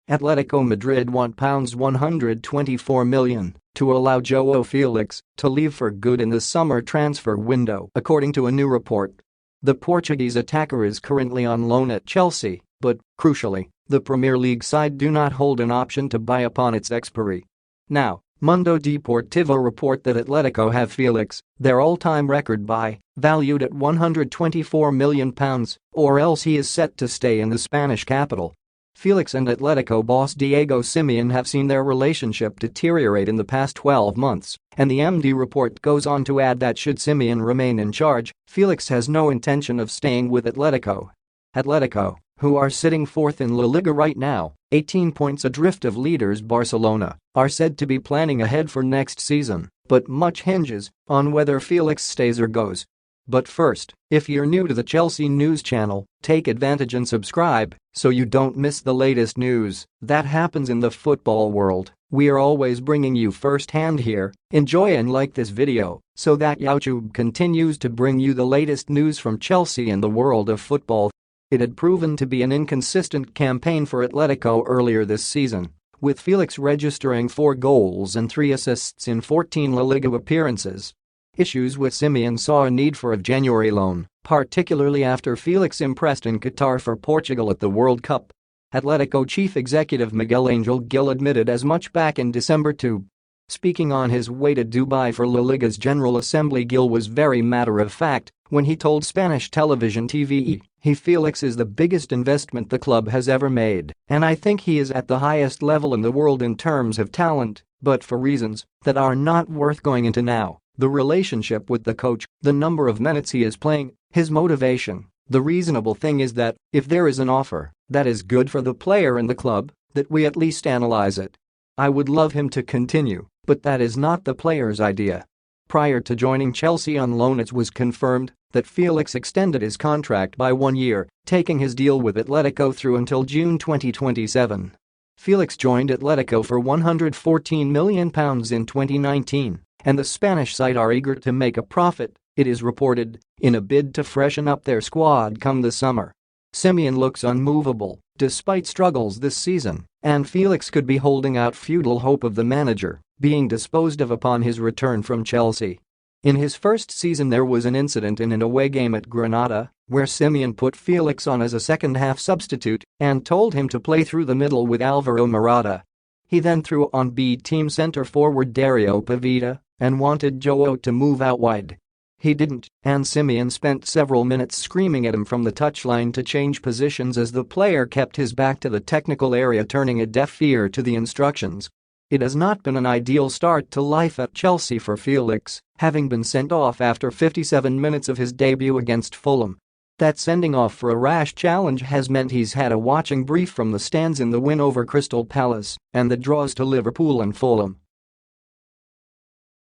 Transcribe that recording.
Atletico Madrid want £124 million to allow Joao Felix to leave for good in the summer transfer window, according to a new report. The Portuguese attacker is currently on loan at Chelsea, but, crucially, the Premier League side do not hold an option to buy upon its expiry. Now, Mundo Deportivo report that Atletico have Felix, their all-time record buy, valued at £124 million, or else he is set to stay in the Spanish capital. Felix and Atletico boss Diego Simeone have seen their relationship deteriorate in the past 12 months, and the MD report goes on to add that should Simeone remain in charge, Felix has no intention of staying with Atletico. Atletico, who are sitting fourth in La Liga right now, 18 points adrift of leaders Barcelona, are said to be planning ahead for next season, but much hinges on whether Felix stays or goes. But first, if you're new to the Chelsea News channel, take advantage and subscribe so you don't miss the latest news that happens in the football world. We are always bringing you first-hand here. Enjoy and like this video so that YouTube continues to bring you the latest news from Chelsea and the world of football. It had proven to be an inconsistent campaign for Atletico earlier this season, with Felix registering 4 goals and 3 assists in 14 La Liga appearances. Issues with Simeone saw a need for a January loan, particularly after Felix impressed in Qatar for Portugal at the World Cup. Atletico chief executive Miguel Angel Gil admitted as much back in December too. Speaking on his way to Dubai for La Liga's General Assembly, Gil was very matter-of-fact when he told Spanish television TVE, Felix is the biggest investment the club has ever made, and I think he is at the highest level in the world in terms of talent, but for reasons that are not worth going into now. The relationship with the coach, the number of minutes he is playing, his motivation. The reasonable thing is that, if there is an offer that is good for the player and the club, that we at least analyze it. I would love him to continue, but that is not the player's idea. Prior to joining Chelsea on loan, it was confirmed that Felix extended his contract by 1 year, taking his deal with Atletico through until June 2027. Felix joined Atletico for £114 million in 2019. And the Spanish side are eager to make a profit, it is reported, in a bid to freshen up their squad come the summer. Simeone looks unmovable, despite struggles this season, and Felix could be holding out futile hope of the manager being disposed of upon his return from Chelsea. In his first season there was an incident in an away game at Granada, where Simeone put Felix on as a second-half substitute and told him to play through the middle with Alvaro Morata. He then threw on B-team centre-forward Dario Pavetta and wanted Joao to move out wide. He didn't, and Simeone spent several minutes screaming at him from the touchline to change positions as the player kept his back to the technical area, turning a deaf ear to the instructions. It has not been an ideal start to life at Chelsea for Felix, having been sent off after 57 minutes of his debut against Fulham. That sending off for a rash challenge has meant he's had a watching brief from the stands in the win over Crystal Palace and the draws to Liverpool and Fulham.